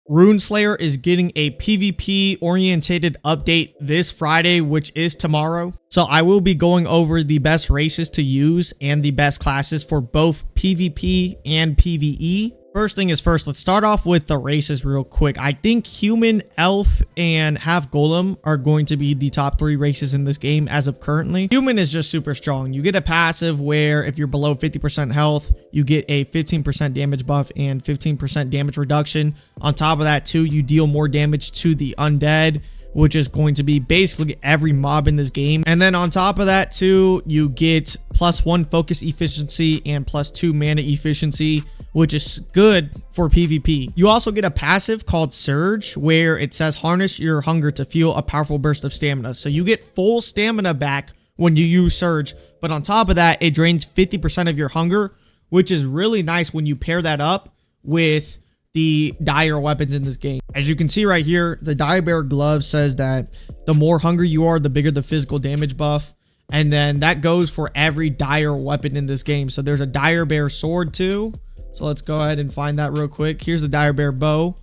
Runeslayer is getting a PvP orientated update this Friday, which is tomorrow. So I will be going over the best races to use and the best classes for both PvP and PvE. First thing is first, let's start off with the races real quick. I think human, elf, and half golem are going to be the top 3 races in this game as of currently. Human is just super strong. You get a passive where if you're below 50% health, you get a 15% damage buff and 15% damage reduction. On top of that too, you deal more damage to the undead, which is going to be basically every mob in this game. And then on top of that too, you get +1 focus efficiency and +2 mana efficiency, which is good for PvP. You also get a passive called Surge, where it says harness your hunger to fuel a powerful burst of stamina. So you get full stamina back when you use Surge, but on top of that, it drains 50% of your hunger, which is really nice when you pair that up with the dire weapons in this game. As you can see right here, the dire bear glove says that the more hungry you are, the bigger the physical damage buff. And then that goes for every dire weapon in this game. So there's a dire bear sword too. So let's go ahead and find that real quick. Here's the dire bear bow.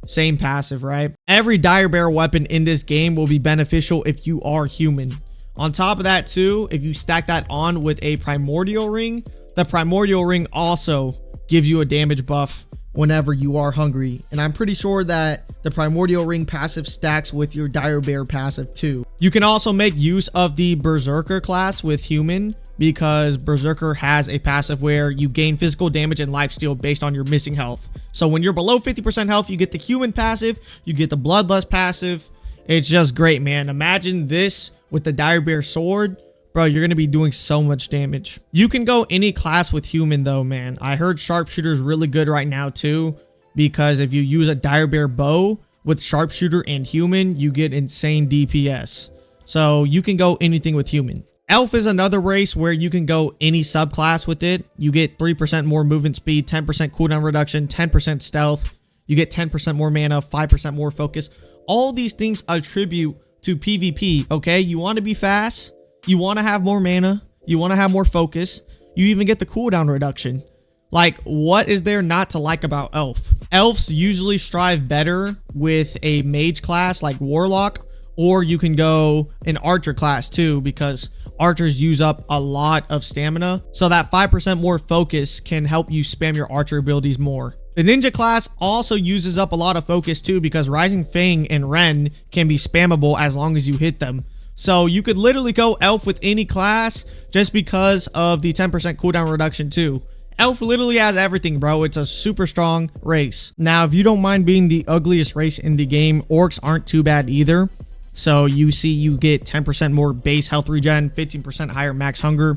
Same passive, right? Every dire bear weapon in this game will be beneficial if you are human. On top of that too, if you stack that on with a primordial ring, the primordial ring also gives you a damage buff whenever you are hungry. And I'm pretty sure that the primordial ring passive stacks with your dire bear passive too. You can also make use of the berserker class with human, because berserker has a passive where you gain physical damage and lifesteal based on your missing health. So when you're below 50% health, you get the human passive, you get the bloodlust passive. It's just great, man. Imagine this with the dire bear sword. Bro, you're going to be doing so much damage. You can go any class with human though, man. I heard sharpshooter is really good right now too, because if you use a dire bear bow with sharpshooter and human, you get insane DPS. So you can go anything with human. Elf is another race where you can go any subclass with it. You get 3% more movement speed, 10% cooldown reduction, 10% stealth. You get 10% more mana, 5% more focus. All these things attribute to PvP, okay? You want to be fast. You want to have more mana. You want to have more focus. You even get the cooldown reduction. Like, what is there not to like about Elf? Elves usually strive better with a mage class like Warlock, or you can go an archer class too, because archers use up a lot of stamina. So that 5% more focus can help you spam your archer abilities more. The ninja class also uses up a lot of focus too, because Rising Fang and Ren can be spammable as long as you hit them. So you could literally go elf with any class just because of the 10% cooldown reduction too. Elf literally has everything, bro. It's a super strong race. Now, if you don't mind being the ugliest race in the game, orcs aren't too bad either. So you see you get 10% more base health regen, 15% higher max hunger.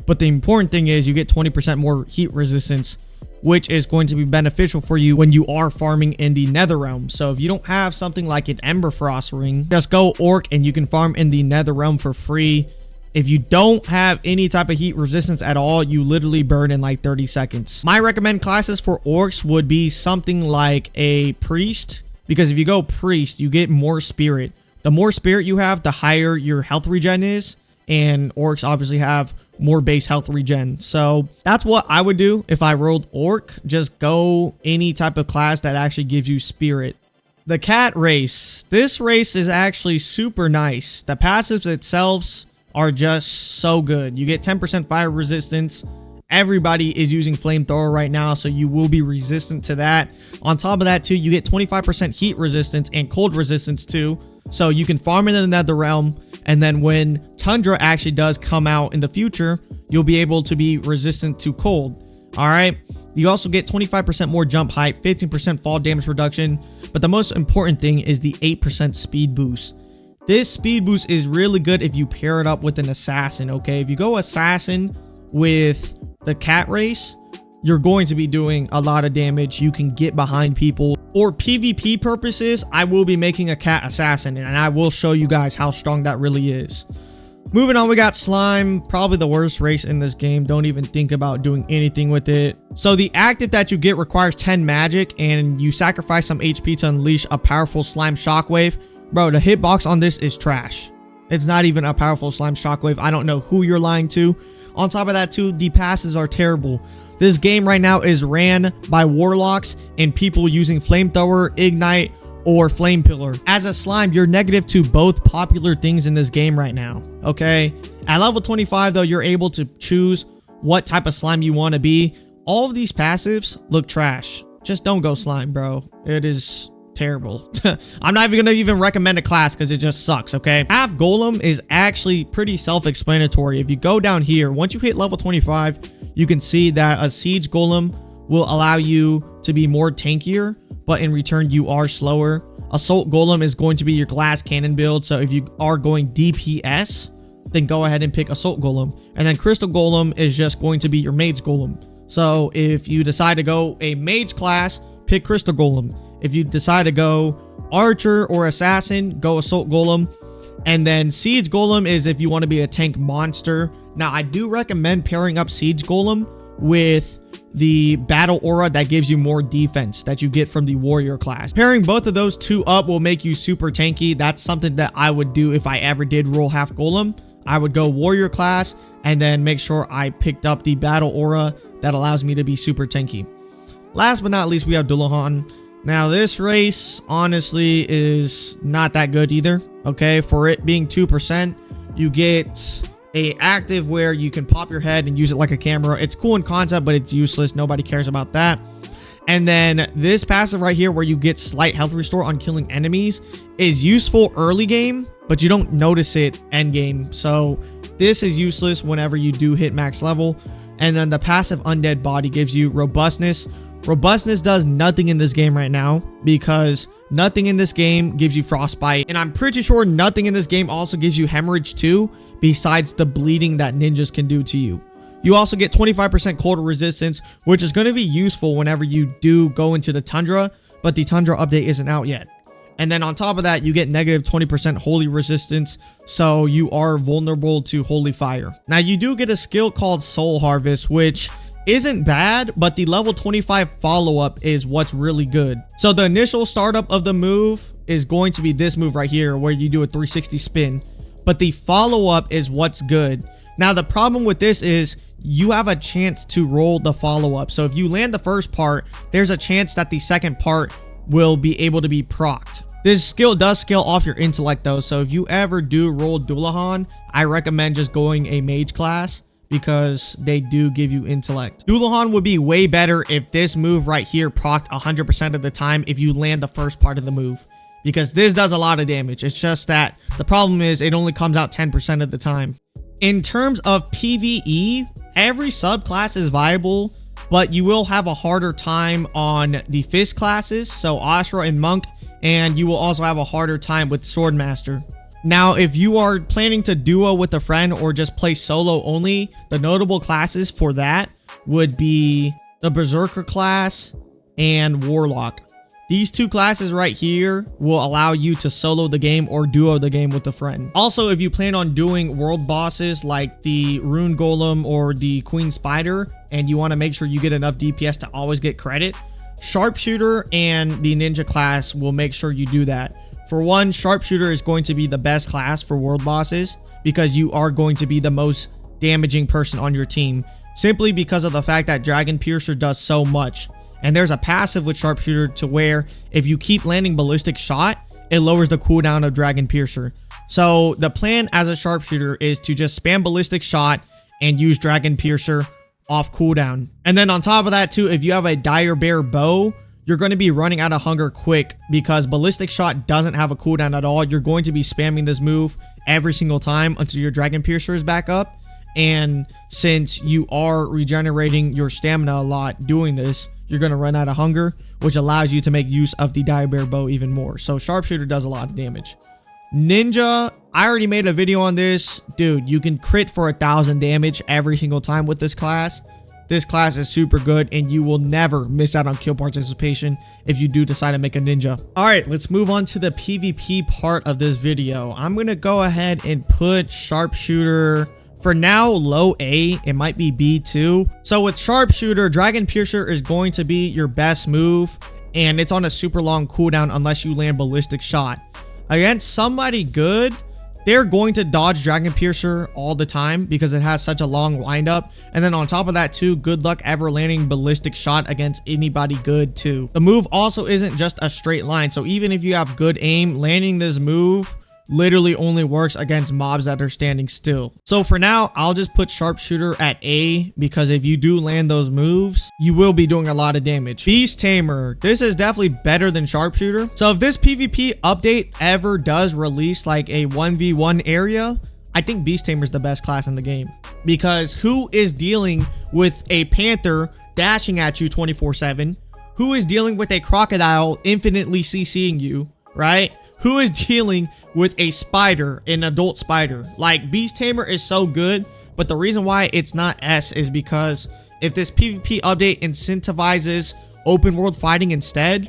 But the important thing is you get 20% more heat resistance, which is going to be beneficial for you when you are farming in the nether realm. So if you don't have something like an ember frost ring, just go orc and you can farm in the nether realm for free. If you don't have any type of heat resistance at all, you literally burn in like 30 seconds. My recommend classes for orcs would be something like a priest, because if you go priest, you get more spirit. The more spirit you have, the higher your health regen is, and orcs obviously have more base health regen. So that's what I would do if I rolled orc. Just go any type of class that actually gives you spirit. The cat race. This race is actually super nice. The passives itself are just so good. You get 10% fire resistance. Everybody is using flamethrower right now, so you will be resistant to that. On top of that too, you get 25% heat resistance and cold resistance too. So you can farm in the nether realm, and then when tundra actually does come out in the future, you'll be able to be resistant to cold. All right. You also get 25% more jump height, 15% fall damage reduction. But the most important thing is the 8% speed boost. This speed boost is really good if you pair it up with an assassin. Okay. If you go assassin with the cat race, you're going to be doing a lot of damage. You can get behind people. For PvP purposes, I will be making a cat assassin, and I will show you guys how strong that really is. Moving on, we got slime, probably the worst race in this game. Don't even think about doing anything with it. So the active that you get requires 10 magic, and you sacrifice some HP to unleash a powerful slime shockwave. Bro, the hitbox on this is trash. It's not even a powerful slime shockwave. I don't know who you're lying to. On top of that too, the passes are terrible. This game right now is ran by warlocks and people using flamethrower, ignite, or flame pillar. As a slime, you're negative to both popular things in this game right now. Okay, at level 25 though, you're able to choose what type of slime you want to be. All of these passives look trash. Just don't go slime, bro. It is terrible. I'm not even gonna recommend a class because it just sucks. Okay, half golem is actually pretty self-explanatory. If you go down here, once you hit level 25, you can see that a siege golem will allow you to be more tankier, but in return you are slower. Assault golem is going to be your glass cannon build, so if you are going DPS, then go ahead and pick assault golem. And then crystal golem is just going to be your mage golem. So if you decide to go a mage class, pick crystal golem. If you decide to go archer or assassin, go assault golem. And then siege golem is if you want to be a tank monster. Now I do recommend pairing up siege golem with the battle aura that gives you more defense that you get from the warrior class. Pairing both of those two up will make you super tanky. That's something that I would do if I ever did roll half golem. I would go warrior class and then make sure I picked up the battle aura that allows me to be super tanky. Last but not least, we have Dullahan. Now this race honestly is not that good either. Okay, for it being 2%, you get a active where you can pop your head and use it like a camera. It's cool in concept, but it's useless. Nobody cares about that. And then this passive right here where you get slight health restore on killing enemies is useful early game, but you don't notice it end game. So this is useless whenever you do hit max level. And then the passive undead body gives you robustness. Robustness does nothing in this game right now because nothing in this game gives you frostbite. And I'm pretty sure nothing in this game also gives you hemorrhage too, besides the bleeding that ninjas can do to you. You also get 25% cold resistance, which is going to be useful whenever you do go into the tundra, but the tundra update isn't out yet. And then on top of that, you get negative 20% holy resistance, so you are vulnerable to holy fire. Now you do get a skill called soul harvest, which isn't bad, but the level 25 follow-up is what's really good. So the initial startup of the move is going to be this move right here where you do a 360 spin, but the follow-up is what's good. Now the problem with this is you have a chance to roll the follow-up. So if you land the first part, there's a chance that the second part will be able to be procced. This skill does scale off your intellect though, so if you ever do roll Dullahan, I recommend just going a mage class because they do give you intellect. Dullahan would be way better if this move right here procced 100% of the time if you land the first part of the move, because this does a lot of damage. It's just that the problem is it only comes out 10% of the time. In terms of PVE, every subclass is viable, but you will have a harder time on the fist classes, so Ashra and Monk, and you will also have a harder time with Swordmaster. Now, if you are planning to duo with a friend or just play solo only, the notable classes for that would be the Berserker class and Warlock. These two classes right here will allow you to solo the game or duo the game with a friend. Also, if you plan on doing world bosses like the Rune Golem or the Queen Spider, and you want to make sure you get enough DPS to always get credit, Sharpshooter and the Ninja class will make sure you do that. For one, Sharpshooter is going to be the best class for world bosses because you are going to be the most damaging person on your team, simply because of the fact that Dragon Piercer does so much. And there's a passive with Sharpshooter to where if you keep landing ballistic shot, it lowers the cooldown of Dragon Piercer. So the plan as a Sharpshooter is to just spam ballistic shot and use Dragon Piercer off cooldown. And then on top of that too, if you have a Dire Bear bow, you're going to be running out of hunger quick because ballistic shot doesn't have a cooldown at all. You're going to be spamming this move every single time until your Dragon Piercer is back up. And since you are regenerating your stamina a lot doing this, you're going to run out of hunger, which allows you to make use of the Dire Bear bow even more. So Sharpshooter does a lot of damage. Ninja, I already made a video on this. Dude, you can crit for 1,000 damage every single time with this class. This class is super good and you will never miss out on kill participation if you do decide to make a ninja. All right, let's move on to the PvP part of this video. I'm going to go ahead and put Sharpshooter for now low A. It might be B2. So with Sharpshooter, Dragon Piercer is going to be your best move and it's on a super long cooldown unless you land ballistic shot. Against somebody good, they're going to dodge Dragon Piercer all the time because it has such a long windup. And then on top of that too, good luck ever landing ballistic shot against anybody good too. The move also isn't just a straight line. So even if you have good aim, landing this move literally only works against mobs that are standing still. So for now, I'll just put Sharpshooter at A, because if you do land those moves, you will be doing a lot of damage. Beast Tamer, this is definitely better than Sharpshooter. So if this PvP update ever does release like a 1v1 area, I think Beast Tamer is the best class in the game, because who is dealing with a panther dashing at you 24/7? Who is dealing with a crocodile infinitely CCing you, right? Who is dealing with a spider, an adult spider? Like, Beast Tamer is so good, but the reason why it's not S is because if this PvP update incentivizes open world fighting instead,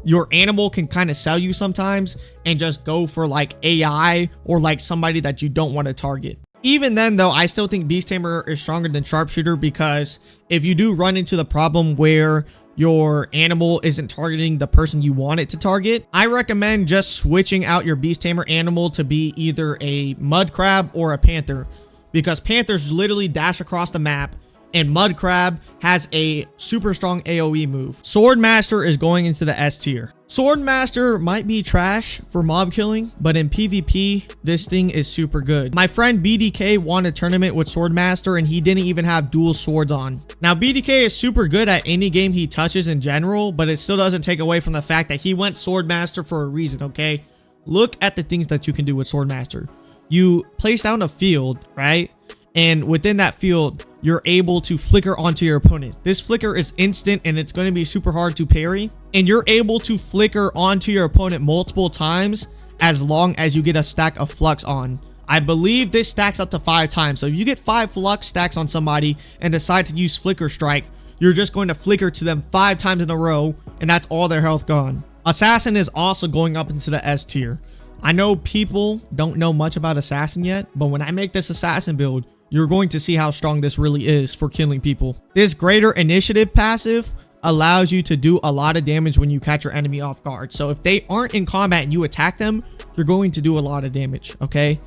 your animal can kind of sell you sometimes and just go for like AI or like somebody that you don't want to target. Even then though, I still think Beast Tamer is stronger than Sharpshooter, because if you do run into the problem where your animal isn't targeting the person you want it to target, I recommend just switching out your Beast Tamer animal to be either a mud crab or a panther, because panthers literally dash across the map and mud crab has a super strong AoE move. Swordmaster is going into the S tier. Swordmaster might be trash for mob killing, but in PvP, this thing is super good. My friend BDK won a tournament with Swordmaster and he didn't even have dual swords on. Now, BDK is super good at any game he touches in general, but it still doesn't take away from the fact that he went Swordmaster for a reason, okay? Look at the things that you can do with Swordmaster. You place down a field, right? And within that field, you're able to flicker onto your opponent. This flicker is instant and it's going to be super hard to parry. And you're able to flicker onto your opponent multiple times as long as you get a stack of flux on. I believe this stacks up to 5 times. So if you get 5 flux stacks on somebody and decide to use flicker strike, you're just going to flicker to them 5 times in a row, and that's all their health gone. Assassin is also going up into the S tier. I know people don't know much about Assassin yet, but when I make this Assassin build, you're going to see how strong this really is for killing people. This greater initiative passive allows you to do a lot of damage when you catch your enemy off guard. So if they aren't in combat and you attack them, you're going to do a lot of damage, okay?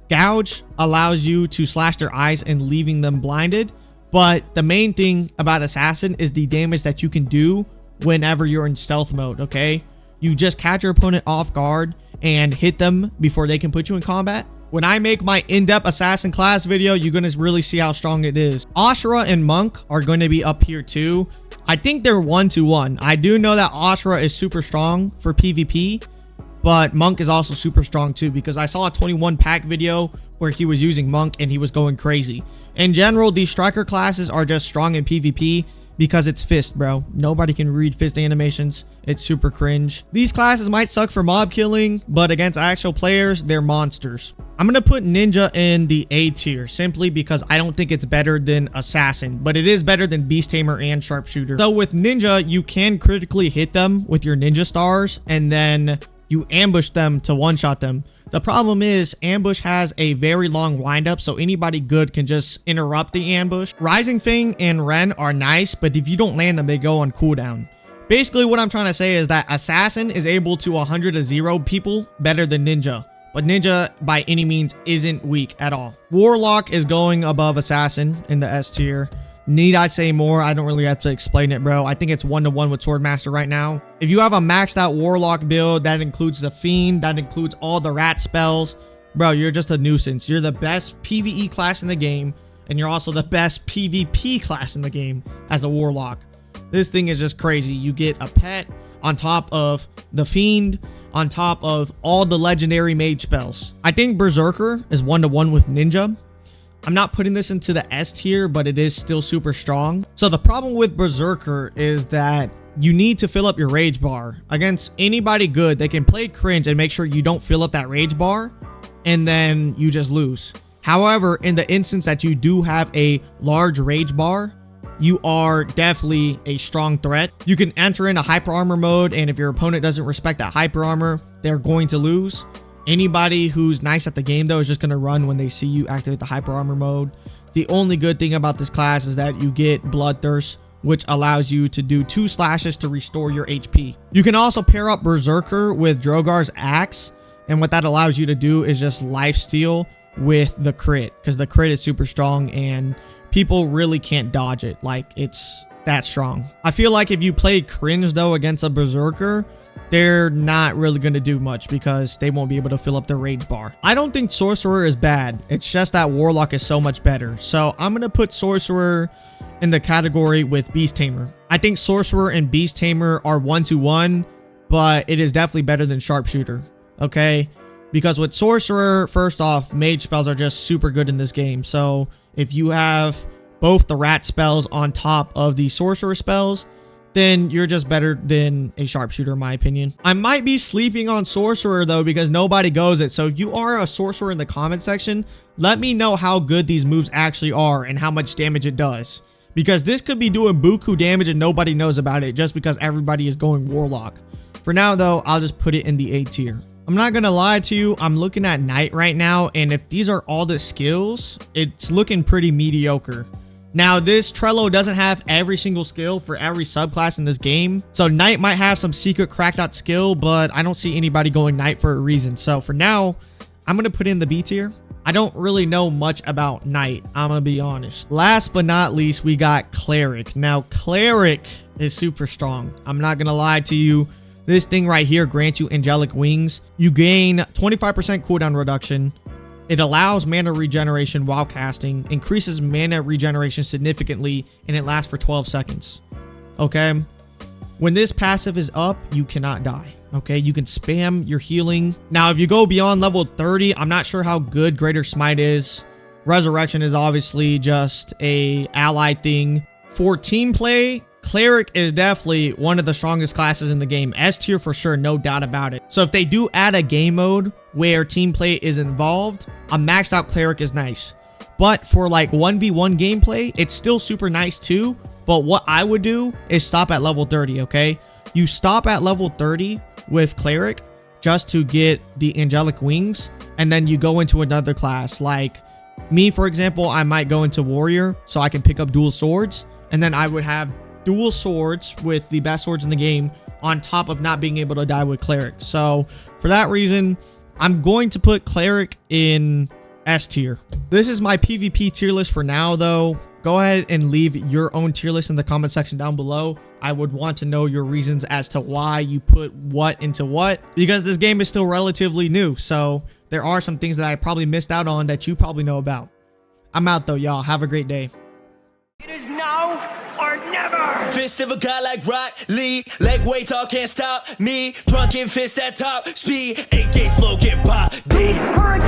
Gouge allows you to slash their eyes and leaving them blinded. But the main thing about Assassin is the damage that you can do whenever you're in stealth mode, okay? You just catch your opponent off guard and hit them before they can put you in combat. When I make my in-depth Assassin class video, you're going to really see how strong it is. Ashura and Monk are going to be up here too. I think they're 1-to-1. I do know that Ashura is super strong for PvP, but Monk is also super strong too, because I saw a 21 pack video where he was using Monk and he was going crazy. In general, these striker classes are just strong in PvP because it's fist, bro. Nobody can read fist animations. It's super cringe. These classes might suck for mob killing, but against actual players, they're monsters. I'm gonna put Ninja in the A tier simply because I don't think it's better than Assassin, but it is better than Beast Tamer and Sharpshooter. So with Ninja, you can critically hit them with your Ninja stars and then you ambush them to one-shot them. The problem is ambush has a very long windup, so anybody good can just interrupt the ambush. Rising Fang and Ren are nice, but if you don't land them, they go on cooldown. Basically, what I'm trying to say is that Assassin is able to 100-0 people better than Ninja, but Ninja by any means isn't weak at all. Warlock is going above Assassin in the S tier. Need I say more? I don't really have to explain it, bro. I think it's 1-to-1 with Swordmaster right now. If you have a maxed out Warlock build, that includes the Fiend, that includes all the rat spells, bro, you're just a nuisance. You're the best PvE class in the game, and you're also the best PvP class in the game as a Warlock. This thing is just crazy. You get a pet on top of the Fiend, on top of all the legendary mage spells. I think Berserker is 1-to-1 with Ninja. I'm not putting this into the S tier, but it is still super strong. So the problem with Berserker is that you need to fill up your rage bar. Against anybody good, they can play cringe and make sure you don't fill up that rage bar, and then you just lose. However, in the instance that you do have a large rage bar, you are definitely a strong threat. You can enter into hyper armor mode, and if your opponent doesn't respect that hyper armor, they're going to lose. Anybody who's nice at the game though is just going to run when they see you activate the hyper armor mode. The only good thing about this class is that you get Bloodthirst, which allows you to do 2 slashes to restore your HP. You can also pair up Berserker with Drogar's Axe, And what that allows you to do is just lifesteal with the crit, because the crit is super strong and people really can't dodge it. Like, it's that strong. I feel like if you play cringe though against a berserker, they're not really going to do much because they won't be able to fill up their rage bar. I don't think sorcerer is bad. It's just that warlock is so much better. So I'm going to put sorcerer in the category with beast tamer. I think sorcerer and beast tamer are 1-to-1, but it is definitely better than sharpshooter. Okay, because with sorcerer, first off, mage spells are just super good in this game. So if you have both the rat spells on top of the sorcerer spells, then you're just better than a sharpshooter, in my opinion. I might be sleeping on sorcerer though, because nobody goes it. So if you are a sorcerer in the comment section, let me know how good these moves actually are and how much damage it does, because this could be doing buku damage and nobody knows about it just because everybody is going warlock. For now though, I'll just put it in the A tier. I'm not gonna lie to you, I'm looking at knight right now, and if these are all the skills, it's looking pretty mediocre. Now, this Trello doesn't have every single skill for every subclass in this game. So Knight might have some secret cracked out skill, but I don't see anybody going Knight for a reason. So for now, I'm going to put in the B tier. I don't really know much about Knight, I'm going to be honest. Last but not least, we got Cleric. Now, Cleric is super strong. I'm not going to lie to you. This thing right here grants you angelic wings. You gain 25% cooldown reduction. It allows mana regeneration while casting, increases mana regeneration significantly, and it lasts for 12 seconds. Okay? When this passive is up, you cannot die. Okay? You can spam your healing. Now, if you go beyond level 30, I'm not sure how good Greater Smite is. Resurrection is obviously just a ally thing. For team play, Cleric is definitely one of the strongest classes in the game. S tier for sure, no doubt about it. So if they do add a game mode where team play is involved, a maxed out Cleric is nice. But for like 1v1 gameplay, it's still super nice too. But what I would do is stop at level 30, okay? You stop at level 30 with Cleric just to get the angelic wings, and then you go into another class. Like me, for example, I might go into warrior so I can pick up dual swords, and then I would have dual swords with the best swords in the game on top of not being able to die with Cleric. So for that reason, I'm going to put Cleric in S tier. This is my PvP tier list for now though. Go ahead and leave your own tier list in the comment section down below. I would want to know your reasons as to why you put what into what, because this game is still relatively new. So there are some things that I probably missed out on that you probably know about. I'm out though, y'all. Have a great day. It is now or never. Fist of a guy like Rock Lee. Leg weights all can't stop me. Drunken fist at top speed. 8 gates flow get pop.